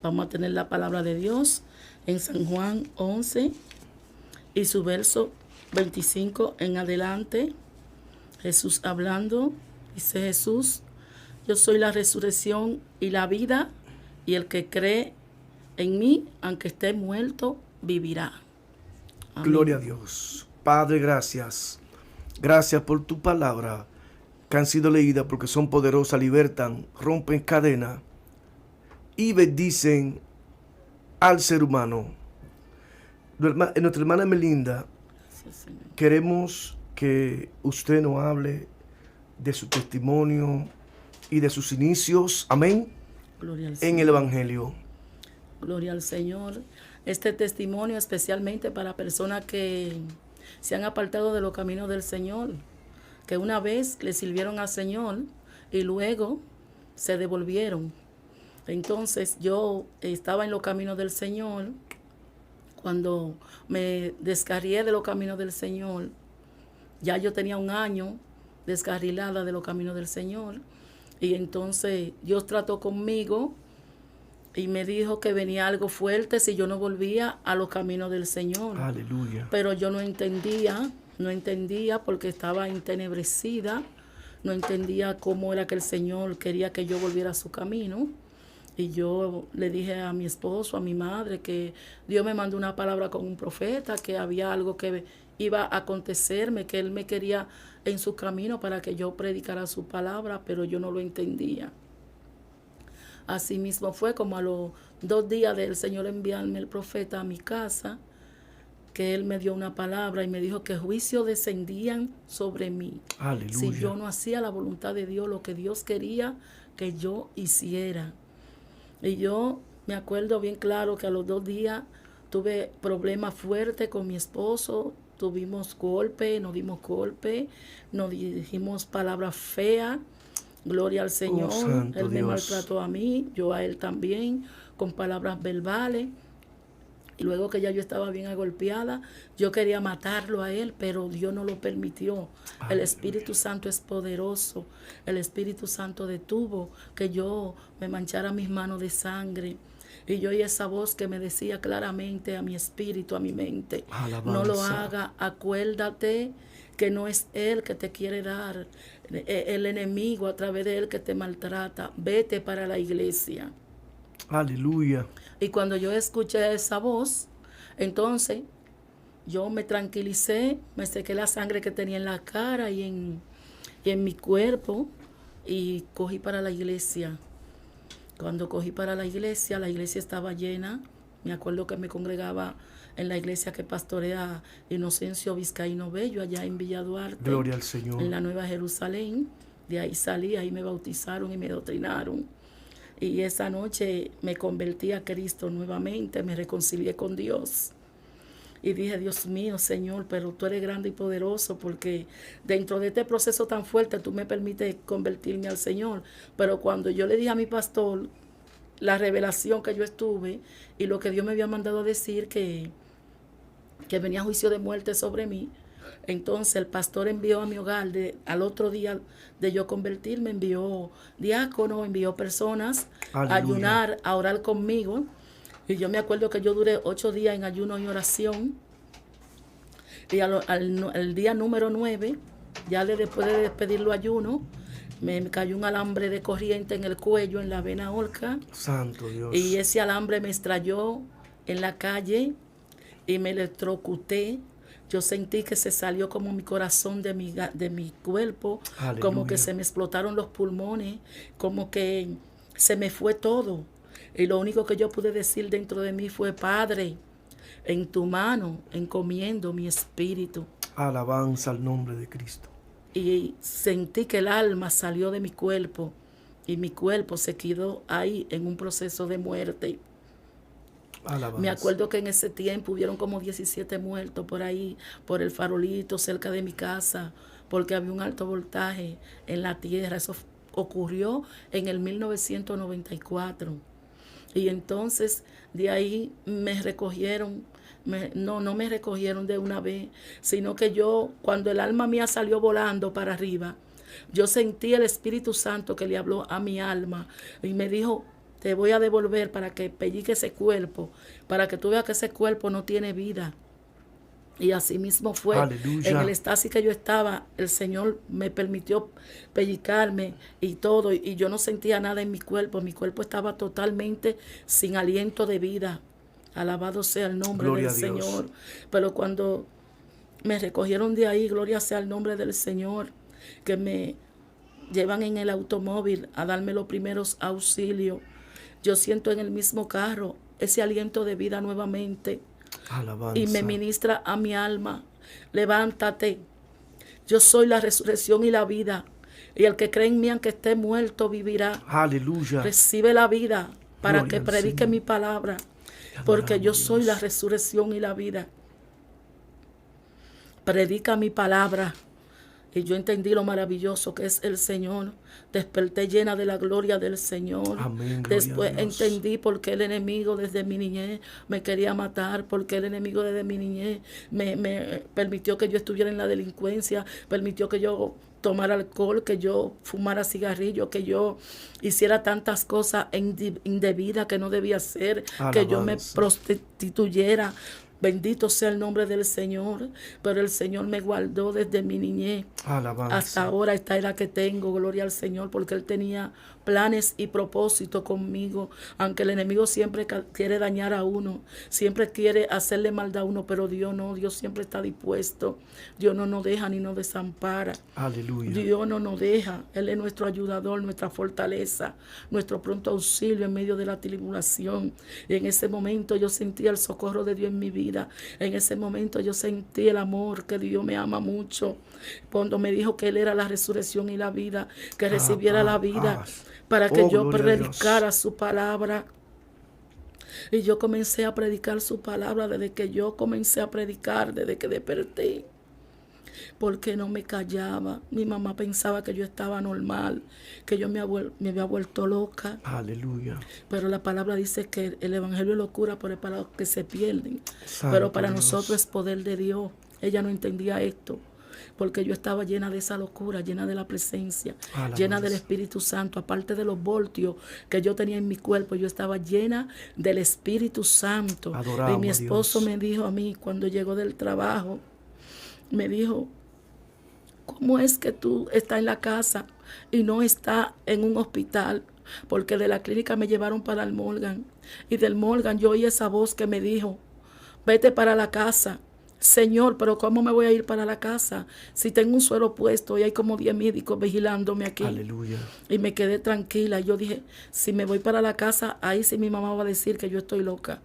Vamos a tener la palabra de Dios en San Juan 11 y su verso 25 en adelante. Jesús hablando, dice Jesús: yo soy la resurrección y la vida, y el que cree en mí, aunque esté muerto, vivirá. Amén. Gloria a Dios. Padre, gracias. Gracias por tu palabra que han sido leídas porque son poderosas, libertan, rompen cadenas y bendicen al ser humano. Nuestra hermana Melinda, Gracias, Señor. queremos que usted nos hable de su testimonio y de sus inicios, amén, Gloria al en Señor. el Evangelio. Gloria al Señor. Este testimonio especialmente para personas que se han apartado de los caminos del Señor, que una vez le sirvieron al Señor y luego se devolvieron. Entonces yo estaba en los caminos del Señor. Cuando me descarrié de los caminos del Señor, ya yo tenía un año descarrilada de los caminos del Señor. Y entonces Dios trató conmigo y me dijo que venía algo fuerte si yo no volvía a los caminos del Señor. Aleluya. Pero yo no entendía porque estaba entenebrecida, no entendía cómo era que el Señor quería que yo volviera a su camino. Y yo le dije a mi esposo, a mi madre, que Dios me mandó una palabra con un profeta, que había algo que iba a acontecerme, que Él me quería en su camino para que yo predicara su palabra, pero yo no lo entendía. Así mismo fue como a los 2 días del Señor enviarme el profeta a mi casa, que Él me dio una palabra y me dijo que juicios descendían sobre mí. Aleluya. Si yo no hacía la voluntad de Dios, lo que Dios quería que yo hiciera. Y yo me acuerdo bien claro que a los 2 días tuve problemas fuertes con mi esposo, tuvimos golpe, nos dimos golpe, nos dijimos palabras feas. Gloria al Señor. santo Él me Dios. maltrató a mí, yo a él también, con palabras verbales. Y luego que ya yo estaba bien agolpeada, yo quería matarlo a él, pero Dios no lo permitió. El Espíritu Santo es poderoso. El Espíritu Santo detuvo que yo me manchara mis manos de sangre. Y yo oí esa voz que me decía claramente a mi espíritu, a mi mente: Alabanza. no lo haga, acuérdate que no es Él que te quiere dar, el enemigo a través de Él que te maltrata. Vete para la iglesia. Aleluya. Y cuando yo escuché esa voz, entonces yo me tranquilicé, me sequé la sangre que tenía en la cara y en mi cuerpo y cogí para la iglesia. Cuando cogí para la iglesia estaba llena. Me acuerdo que me congregaba en la iglesia que pastorea Inocencio Vizcaíno Bello, allá en Villa Duarte. Gloria al Señor. En la Nueva Jerusalén. De ahí salí, ahí me bautizaron y me doctrinaron. Y esa noche me convertí a Cristo nuevamente, me reconcilié con Dios. Y dije: Dios mío, Señor, pero tú eres grande y poderoso, porque dentro de este proceso tan fuerte tú me permites convertirme al Señor. Pero cuando yo le dije a mi pastor la revelación que yo estuve y lo que Dios me había mandado a decir, que venía juicio de muerte sobre mí, entonces el pastor envió a mi hogar, al otro día de yo convertirme, envió diácono, envió personas Aleluya. a ayunar, a orar conmigo. Y yo me acuerdo que yo duré 8 días en ayuno y oración. Y al día número 9, ya después de despedirlo ayuno, me cayó un alambre de corriente en el cuello, en la vena aorta. Santo Dios. Y ese alambre me estrelló en la calle y me electrocuté. Yo sentí que se salió como mi corazón de mi cuerpo, Aleluya. como que se me explotaron los pulmones, como que se me fue todo. Y lo único que yo pude decir dentro de mí fue: Padre, en tu mano encomiendo mi espíritu. Alabanza al nombre de Cristo. Y sentí que el alma salió de mi cuerpo y mi cuerpo se quedó ahí en un proceso de muerte. Alabanza. Me acuerdo que en ese tiempo hubieron como 17 muertos por ahí, por el farolito cerca de mi casa, porque había un alto voltaje en la tierra. Eso ocurrió en el 1994. Y entonces de ahí me recogieron. No me recogieron de una vez, sino que yo, cuando el alma mía salió volando para arriba, yo sentí el Espíritu Santo que le habló a mi alma y me dijo: te voy a devolver para que pellique ese cuerpo, para que tú veas que ese cuerpo no tiene vida. Y así mismo fue. Aleluya. En el éxtasis que yo estaba, el Señor me permitió pellizcarme y todo, y yo no sentía nada en mi cuerpo estaba totalmente sin aliento de vida. Alabado sea el nombre Gloria del a Dios. Señor. Pero cuando me recogieron de ahí, gloria sea el nombre del Señor, que me llevan en el automóvil a darme los primeros auxilios. Yo siento en el mismo carro ese aliento de vida nuevamente. Alabanza. Y me ministra a mi alma: levántate, yo soy la resurrección y la vida, y el que cree en mí, aunque esté muerto, vivirá. Aleluya. Recibe la vida para Gloria que al predique Señor. mi palabra, Te porque yo adoramos, soy la Dios. resurrección y la vida. Predica mi palabra. Y yo entendí lo maravilloso que es el Señor. Desperté llena de la gloria del Señor. Amén, gloria Después a Dios. entendí por qué el enemigo desde mi niñez me quería matar, por qué el enemigo desde mi niñez me permitió que yo estuviera en la delincuencia, permitió que yo tomara alcohol, que yo fumara cigarrillo, que yo hiciera tantas cosas indebidas que no debía hacer, que yo me Alabanza. prostituyera. Bendito sea el nombre del Señor, pero el Señor me guardó desde mi niñez Alabanza. hasta ahora, esta era que tengo, gloria al Señor, porque Él tenía planes y propósitos conmigo, aunque el enemigo siempre quiere dañar a uno, siempre quiere hacerle maldad a uno, pero Dios no, Dios siempre está dispuesto, Dios no nos deja ni nos desampara. Aleluya. Dios no nos deja, Él es nuestro ayudador, nuestra fortaleza, nuestro pronto auxilio en medio de la tribulación. Y en ese momento yo sentí el socorro de Dios en mi vida. En ese momento yo sentí el amor, que Dios me ama mucho. Cuando me dijo que Él era la resurrección y la vida, que recibiera la vida para que yo gloria a Dios. predicara su palabra. Y yo comencé a predicar su palabra desde que yo comencé a predicar, desde que desperté. Porque no me callaba. Mi mamá pensaba que yo estaba normal, que yo me había vuelto loca. Aleluya. Pero la palabra dice que el evangelio es locura, pero es para los que se pierden. Santo Pero para Dios. nosotros es poder de Dios. Ella no entendía esto, porque yo estaba llena de esa locura, llena de la presencia, Alabanza. llena del Espíritu Santo. Aparte de los voltios que yo tenía en mi cuerpo, yo estaba llena del Espíritu Santo. Adoramos Y mi a esposo Dios. me dijo a mí, cuando llegó del trabajo, me dijo: ¿cómo es que tú estás en la casa y no estás en un hospital? Porque de la clínica me llevaron para el Morgan. Y del Morgan yo oí esa voz que me dijo: vete para la casa. Señor, pero ¿cómo me voy a ir para la casa si tengo un suero puesto y hay como 10 médicos vigilándome aquí? Aleluya. Y me quedé tranquila. Yo dije, si me voy para la casa, ahí sí mi mamá va a decir que yo estoy loca.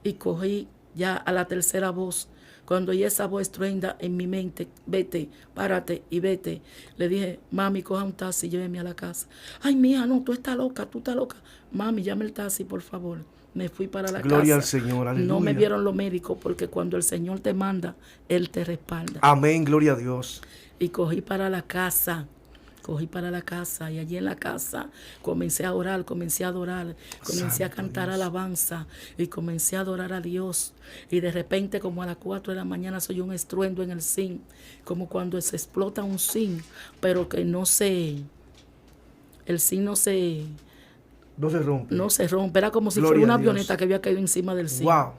Y cogí ya a la tercera voz. Cuando oí esa voz truenda en mi mente: vete, párate y vete. Le dije: mami, coja un taxi y lléveme a la casa. Ay, mija, no, tú estás loca. Mami, llame el taxi, por favor. Me fui para la Gloria casa. al Señor. Aleluya. No me vieron los médicos, porque cuando el Señor te manda, Él te respalda. Amén. Gloria a Dios. Y cogí para la casa. Y allí en la casa comencé a orar, comencé a adorar, comencé a Santo cantar Dios. alabanza y comencé a adorar a Dios. Y de repente, como a las 4 de la mañana, soy un estruendo en el zinc, como cuando se explota un zinc, pero que el zinc No se rompe. era como si Gloria fuera una a Dios. avioneta que había caído encima del zinc. Wow.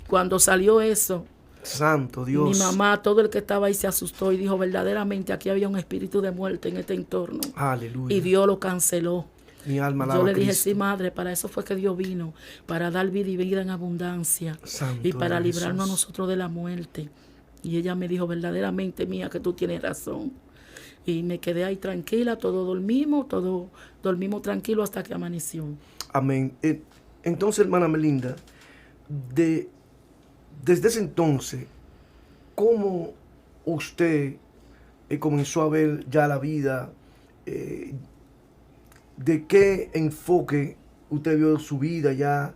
Cuando salió eso, Santo Dios. mi mamá, todo el que estaba ahí se asustó y dijo: verdaderamente aquí había un espíritu de muerte en este entorno. Aleluya. Y Dios lo canceló. Mi alma alaba Yo le a dije: Cristo. sí, madre, para eso fue que Dios vino, para dar vida y vida en abundancia, Santo y para Dios librarnos a Jesús. nosotros de la muerte. Y ella me dijo: verdaderamente, mía, que tú tienes razón. Y me quedé ahí tranquila, todos dormimos tranquilo hasta que amaneció. Amén. Entonces, hermana Melinda, desde ese entonces, ¿cómo usted comenzó a ver ya la vida? ¿De qué enfoque usted vio su vida ya?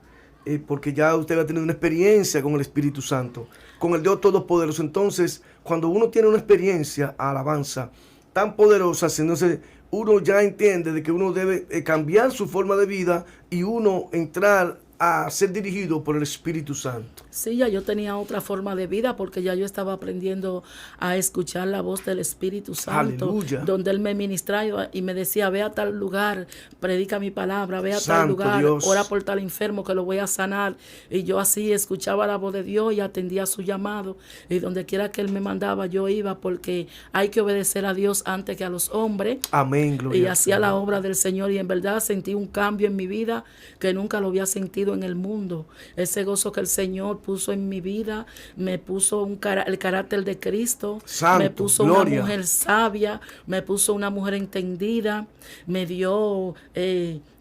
Porque ya usted ha tenido una experiencia con el Espíritu Santo, con el Dios Todopoderoso. Entonces, cuando uno tiene una experiencia, alabanza, tan poderosa, entonces uno ya entiende de que uno debe cambiar su forma de vida y uno entrar a ser dirigido por el Espíritu Santo. Sí, ya yo tenía otra forma de vida porque ya yo estaba aprendiendo a escuchar la voz del Espíritu Santo. Aleluya. Donde Él me ministraba y me decía, ve a tal lugar, predica mi palabra, ve a tal Santo lugar, Dios. ora por tal enfermo que lo voy a sanar. Y yo así escuchaba la voz de Dios y atendía su llamado. Y donde quiera que Él me mandaba, yo iba porque hay que obedecer a Dios antes que a los hombres. Amén, gloria Y al hacía la Señor. obra del Señor y en verdad sentí un cambio en mi vida que nunca lo había sentido en el mundo. Ese gozo que el Señor puso en mi vida, me puso el carácter de Cristo, Santo, me puso gloria. una mujer sabia, me puso una mujer entendida, me dio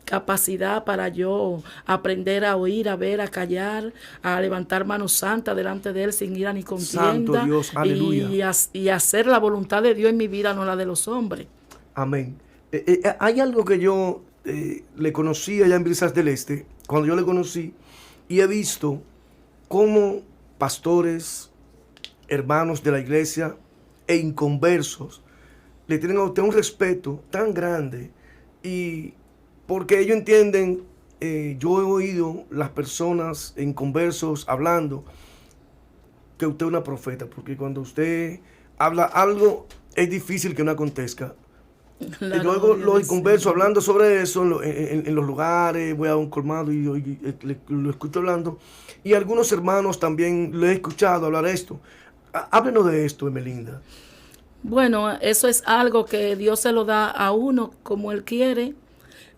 capacidad para yo aprender a oír, a ver, a callar, a levantar manos santas delante de Él sin ira ni Santo contienda Dios, aleluya. y hacer la voluntad de Dios en mi vida, no la de los hombres. Amén. Hay algo que yo le conocí allá en Brisas del Este, cuando yo le conocí, y he visto cómo pastores, hermanos de la iglesia e inconversos le tienen a usted un respeto tan grande, y porque ellos entienden, yo he oído las personas inconversos hablando que usted es una profeta, porque cuando usted habla algo es difícil que no acontezca. Y luego los converso hablando sobre eso en los lugares, voy a un colmado y lo escucho hablando. Y algunos hermanos también le he escuchado hablar esto. Háblenos de esto, Emelinda. Bueno, eso es algo que Dios se lo da a uno como Él quiere.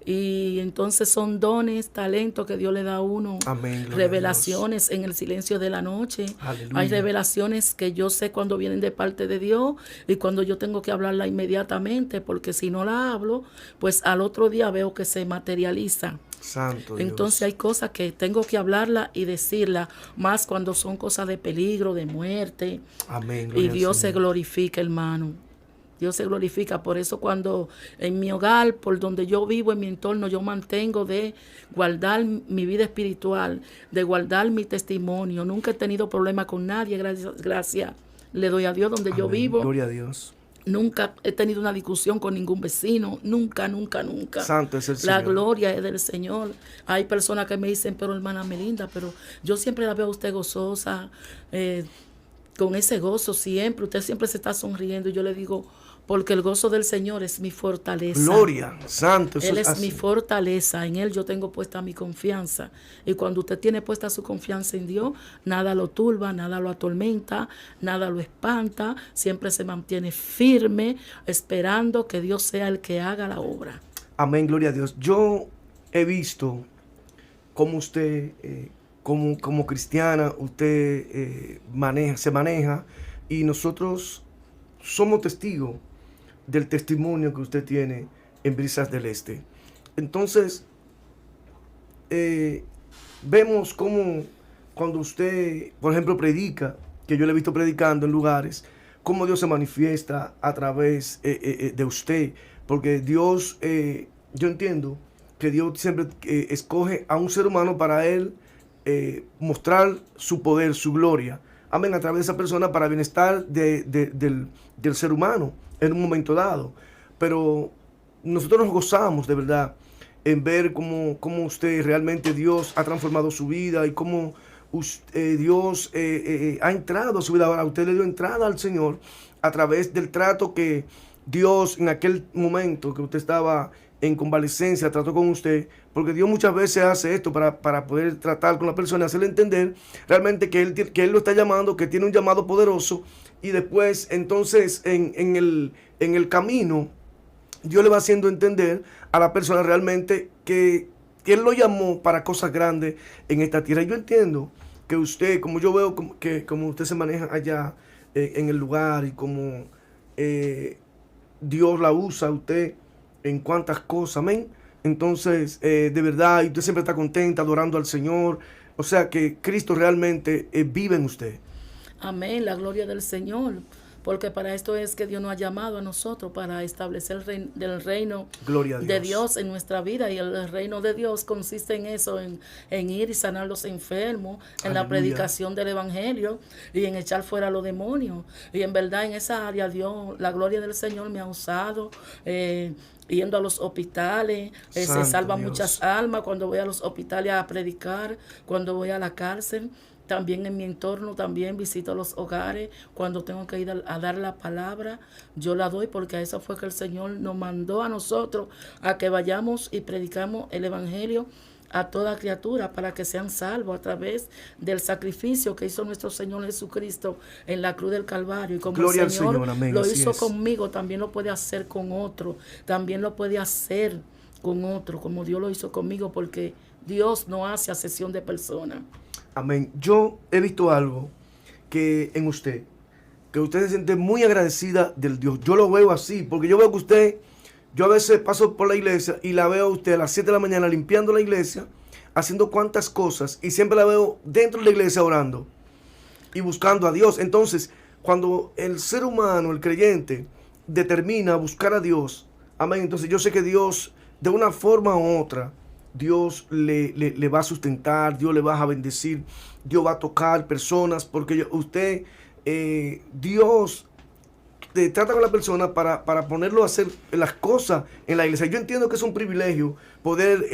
Y entonces son dones, talentos que Dios le da a uno. Amén, revelaciones en el silencio de la noche. Aleluya. Hay revelaciones que yo sé cuando vienen de parte de Dios y cuando yo tengo que hablarla inmediatamente, porque si no la hablo, pues al otro día veo que se materializa. Santo Entonces Dios. hay cosas que tengo que hablarla y decirla, más cuando son cosas de peligro, de muerte. Amén, Y gloria al Dios se Señor. glorifica, hermano. Dios se glorifica. Por eso cuando en mi hogar, por donde yo vivo, en mi entorno, yo mantengo de guardar mi vida espiritual, de guardar mi testimonio. Nunca he tenido problema con nadie. Gracias le doy a Dios donde yo Amén, vivo. gloria a Dios. Nunca he tenido una discusión con ningún vecino. Nunca, nunca, nunca. Santo es el La Señor. gloria es del Señor. Hay personas que me dicen, pero hermana Melinda, pero yo siempre la veo a usted gozosa, con ese gozo siempre. Usted siempre se está sonriendo. Y yo le digo, porque el gozo del Señor es mi fortaleza. Gloria, santo. Eso Él es así. mi fortaleza, en Él yo tengo puesta mi confianza. Y cuando usted tiene puesta su confianza en Dios, nada lo turba, nada lo atormenta, nada lo espanta, siempre se mantiene firme, esperando que Dios sea el que haga la obra. Amén, gloria a Dios. Yo he visto cómo usted, como cristiana, usted se maneja, y nosotros somos testigos del testimonio que usted tiene en Brisas del Este. Entonces, vemos cómo cuando usted, por ejemplo, predica, que yo le he visto predicando en lugares, cómo Dios se manifiesta a través de usted, porque Dios, yo entiendo que Dios siempre escoge a un ser humano para Él mostrar su poder, su gloria, amén, a través de esa persona para bienestar del ser humano en un momento dado. Pero nosotros nos gozamos de verdad en ver cómo usted realmente, Dios ha transformado su vida y cómo Dios ha entrado a su vida. Ahora usted le dio entrada al Señor a través del trato que Dios en aquel momento que usted estaba en convalecencia trató con usted, porque Dios muchas veces hace esto para poder tratar con la persona, hacerle entender realmente que él lo está llamando, que tiene un llamado poderoso, y después entonces en el camino Dios le va haciendo entender a la persona realmente que Él lo llamó para cosas grandes en esta tierra. Yo entiendo que usted, como yo veo como usted se maneja allá en el lugar, y como Dios la usa a usted en cuantas cosas, amén. Entonces, de verdad, y usted siempre está contenta adorando al Señor. O sea que Cristo realmente vive en usted. Amén, la gloria del Señor. Porque para esto es que Dios nos ha llamado a nosotros, para establecer el reino Gloria a Dios. de Dios en nuestra vida. Y el reino de Dios consiste en eso, en ir y sanar los enfermos, en Aleluya. la predicación del evangelio y en echar fuera a los demonios. Y en verdad en esa área Dios, la gloria del Señor me ha usado. yendo a los hospitales, se Santo salvan Dios. muchas almas cuando voy a los hospitales a predicar, cuando voy a la cárcel. También en mi entorno, también visito los hogares. Cuando tengo que ir a dar la palabra, yo la doy porque a eso fue que el Señor nos mandó a nosotros, a que vayamos y predicamos el Evangelio a toda criatura para que sean salvos a través del sacrificio que hizo nuestro Señor Jesucristo en la cruz del Calvario. Y como Gloria el al Señor Señor, amén, lo así hizo es. conmigo, también lo puede hacer con otro, también lo puede hacer con otro, como Dios lo hizo conmigo, porque Dios no hace acepción de personas. Amén. Yo he visto algo que en usted, que usted se siente muy agradecida del Dios. Yo lo veo así, porque yo veo que usted, yo a veces paso por la iglesia y la veo a usted a las 7 de la mañana limpiando la iglesia, haciendo cuantas cosas, y siempre la veo dentro de la iglesia orando y buscando a Dios. Entonces, cuando el ser humano, el creyente, determina buscar a Dios, amén, entonces yo sé que Dios, de una forma u otra, Dios le va a sustentar, Dios le va a bendecir, Dios va a tocar personas, porque usted, Dios trata con la persona para ponerlo a hacer las cosas en la iglesia. Yo entiendo que es un privilegio poder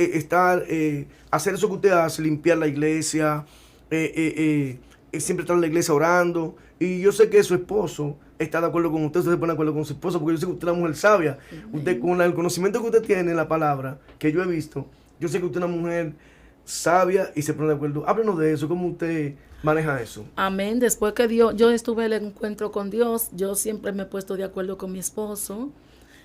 hacer eso que usted hace, limpiar la iglesia, siempre estar en la iglesia orando. Y yo sé que su esposo está de acuerdo con usted se pone de acuerdo con su esposo, porque yo sé que usted es una mujer sabia. Usted, con el conocimiento que usted tiene en la palabra, que yo he visto, yo sé que usted es una mujer sabia y se pone de acuerdo. Háblenos de eso, ¿cómo usted maneja eso? Amén. Después que yo estuve en el encuentro con Dios, yo siempre me he puesto de acuerdo con mi esposo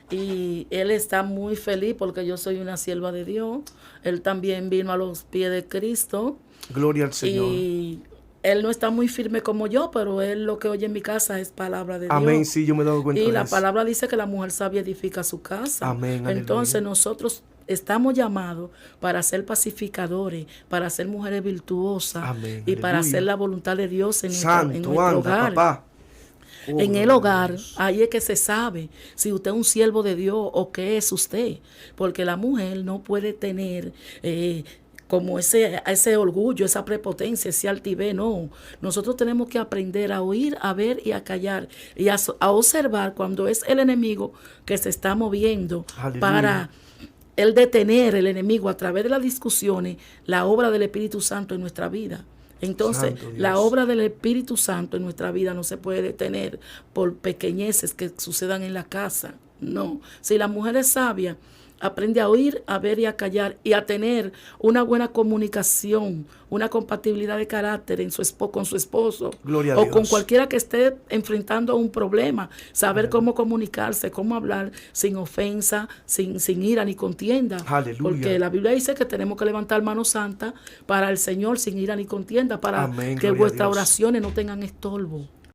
y él está muy feliz porque yo soy una sierva de Dios. Él también vino a los pies de Cristo. Gloria al Señor. Y él no está muy firme como yo, pero él lo que oye en mi casa es palabra de Amén, Dios. sí, yo me he dado cuenta Y de la eso. palabra dice que la mujer sabia edifica su casa. Amén, aleluya. Entonces nosotros estamos llamados para ser pacificadores, para ser mujeres virtuosas. Amén, y para aleluya. hacer la voluntad de Dios en Santo, nuestro anda, hogar. papá. Oh, En gloria el a hogar, Dios. ahí es que se sabe si usted es un siervo de Dios o qué es usted. Porque la mujer no puede tener como ese orgullo, esa prepotencia, ese altivez, no. Nosotros tenemos que aprender a oír, a ver y a callar y a observar cuando es el enemigo que se está moviendo. Aleluya. Para el detener el enemigo a través de las discusiones, la obra del Espíritu Santo en nuestra vida. Entonces, Santo Dios. la obra del Espíritu Santo en nuestra vida no se puede detener por pequeñeces que sucedan en la casa. No. Si la mujer es sabia, aprende a oír, a ver y a callar y a tener una buena comunicación, una compatibilidad de carácter con su esposo Gloria a o Dios. con cualquiera que esté enfrentando un problema, saber cómo comunicarse, cómo hablar sin ofensa, sin ira ni contienda. Aleluya. Porque la Biblia dice que tenemos que levantar mano santa para el Señor sin ira ni contienda, para Amén, que gloria a vuestras Dios. oraciones no tengan estorbo.